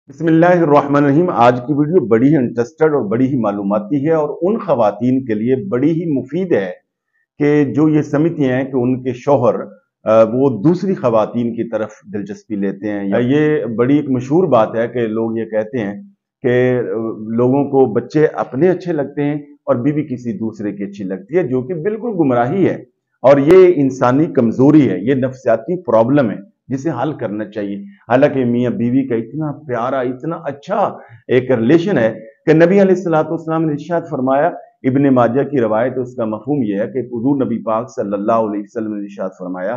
बिस्मिल्लाहिर्रहमानिर्रहीम। आज की वीडियो बड़ी ही इंटरेस्टेड और बड़ी ही मालूमाती है और उन खवातीन के लिए बड़ी ही मुफीद है कि जो ये समझती हैं कि उनके शौहर वो दूसरी खवातीन की तरफ दिलचस्पी लेते हैं। या ये बड़ी एक मशहूर बात है कि लोग ये कहते हैं कि लोगों को बच्चे अपने अच्छे लगते हैं और बीवी किसी दूसरे की अच्छी लगती है, जो कि बिल्कुल गुमराही है और ये इंसानी कमजोरी है, ये नफ्सियाती प्रॉब्लम है जिसे हल करना चाहिए। हालांकि मियाँ बीवी का इतना प्यारा, इतना अच्छा एक रिलेशन है कि नबी अलैहिस्सलाम ने इरशाद फरमाया, इब्ने माजा की रवायत है, उसका मफहूम यह है कि हुजूर नबी पाक सल्लल्लाहु अलैहि वसल्लम ने इरशाद फरमाया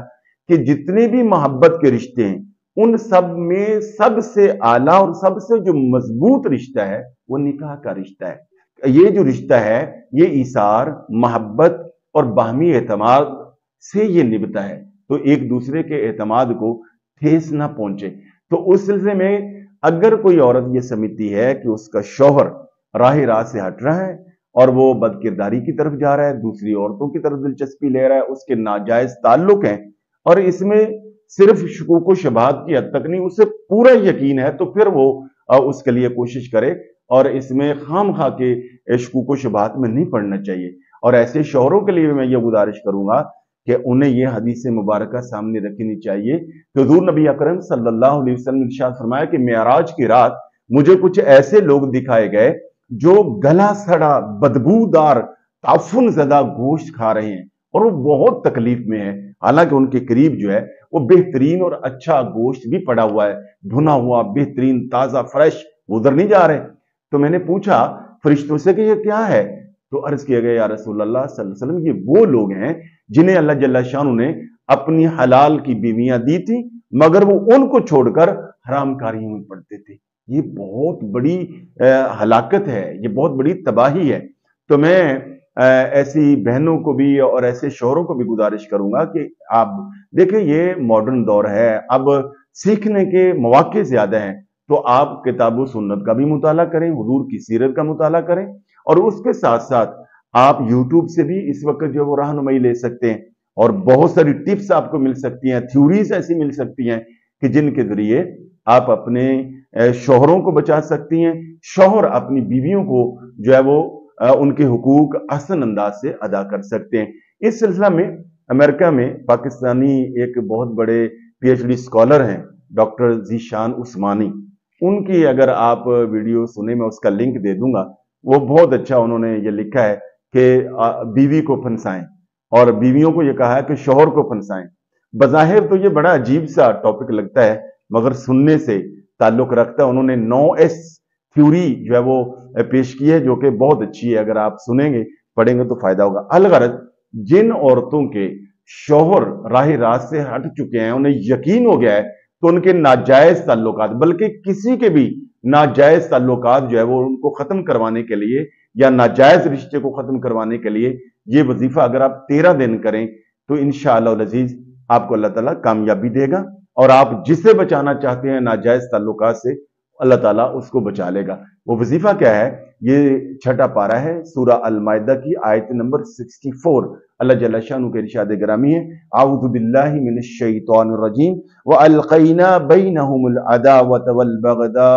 कि जितने भी मोहब्बत के रिश्ते हैं उन सब में सबसे आला और सबसे जो मजबूत रिश्ता है वो निकाह का रिश्ता है। ये जो रिश्ता है ये ईसार, मोहब्बत और बाहमी एतमाद से ये निभता है, तो एक दूसरे के एतमाद को ठेस ना पहुंचे। तो उस सिलसिले में अगर कोई औरत ये समझती है कि उसका शौहर राह रात से हट रहा है और वो बदकिरदारी की तरफ जा रहा है, दूसरी औरतों की तरफ दिलचस्पी ले रहा है, उसके नाजायज ताल्लुक हैं और इसमें सिर्फ शुकूक व शुबहात की हद तक नहीं, उसे पूरा यकीन है, तो फिर वो उसके लिए कोशिश करे और इसमें खामखा के शुकूक व शुबहात में नहीं पड़ना चाहिए। और ऐसे शौहरों के लिए मैं ये गुजारिश करूंगा कि उन्हें यह हदीस मुबारक सामने रखनी चाहिए कि हुजूर नबी अकरम सल्लल्लाहु अलैहि वसल्लम ने इरशाद फरमाया कि मेराज की रात मुझे कुछ ऐसे लोग दिखाए गए जो गला सड़ा, बदबूदार, ताफुन ज़दा गोश्त खा रहे हैं और वो बहुत तकलीफ में है। हालांकि उनके करीब जो है वो बेहतरीन और अच्छा गोश्त भी पड़ा हुआ है, भुना हुआ, बेहतरीन, ताजा, फ्रेश, उधर नहीं जा रहे। तो मैंने पूछा फरिश्तों से कि ये क्या है, तो अर्ज किया गया, या रसूल अल्लाह सल्लल्लाहु अलैहि वसल्लम, ये वो लोग हैं जिन्हें अल्लाह जल्ला शान ने अपनी हलाल की बीवियां दी थी मगर वो उनको छोड़कर हराम कारियों में पड़ते थे। ये बहुत बड़ी हलाकत है, ये बहुत बड़ी तबाही है। तो मैं ऐसी बहनों को भी और ऐसे शौहरों को भी गुजारिश करूंगा कि आप देखिए ये मॉडर्न दौर है, अब सीखने के मौके ज्यादा हैं, तो आप किताब सुन्नत का भी मुताला करें, हुजूर की सीरत का मुताला करें और उसके साथ साथ आप यूट्यूब से भी इस वक्त जो वो रहनुमाई ले सकते हैं और बहुत सारी टिप्स आपको मिल सकती हैं, थ्योरीज ऐसी मिल सकती हैं कि जिनके जरिए आप अपने शौहरों को बचा सकती हैं, शौहर अपनी बीवियों को जो है वो उनके हुकूक हसन अंदाज से अदा कर सकते हैं। इस सिलसिला में अमेरिका में पाकिस्तानी एक बहुत बड़े PhD स्कॉलर हैं डॉक्टर जीशान उस्मानी, उनकी अगर आप वीडियो सुने मैं उसका लिंक दे दूंगा। वो बहुत अच्छा उन्होंने ये लिखा है कि बीवी को फंसाएं और बीवियों को ये कहा है कि शौहर को फंसाएं। बज़ाहिर तो ये बड़ा अजीब सा टॉपिक लगता है मगर सुनने से ताल्लुक रखता है। उन्होंने 9S थ्योरी जो है वो पेश की है जो कि बहुत अच्छी है, अगर आप सुनेंगे पढ़ेंगे तो फायदा होगा। अलगरज जिन औरतों के शौहर राह रात से हट चुके हैं, उन्हें यकीन हो गया है, तो उनके नाजायज ताल्लुकात, बल्कि किसी के भी नाजायज ताल्लुकात जो है वो उनको खत्म करवाने के लिए या नाजायज रिश्ते को खत्म करवाने के लिए ये वजीफा अगर आप 13 दिन करें तो इंशाअल्लाह अज़ीज आपको अल्लाह ताला कामयाबी देगा और आप जिसे बचाना चाहते हैं नाजायज ताल्लुकात से, अल्लाह ताला उसको बचा लेगा। वो वजीफा क्या है, ये छठा पारा है सूरा अल माइदा की आयत नंबर 64। अल्लाह जल्ला शानु के इरशाद गिरामी है, आऊज़ु बिल्लाहि मिनश शैतानिर रजीम व अलक़ैना बैनहुमुल अदावत वल बग़दा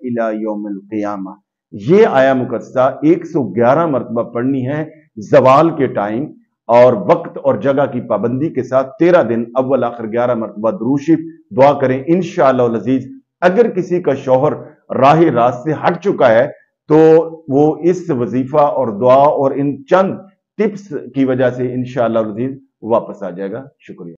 इला यौमिल क़ियामा। ये आया मुकद्दसा 111 मरतबा पढ़नी है ज़वाल के टाइम और वक्त और जगह की पाबंदी के साथ 13 दिन अव्वल आखिर 11 मरतबा दुरूद शरीफ दुआ करें। इंशाअल्लाह अज़ीज अगर किसी का शौहर राह रात से हट चुका है तो वो इस वजीफा और दुआ और इन चंद टिप्स की वजह से इंशाअल्लाह अज़ीज वापस आ जाएगा। शुक्रिया।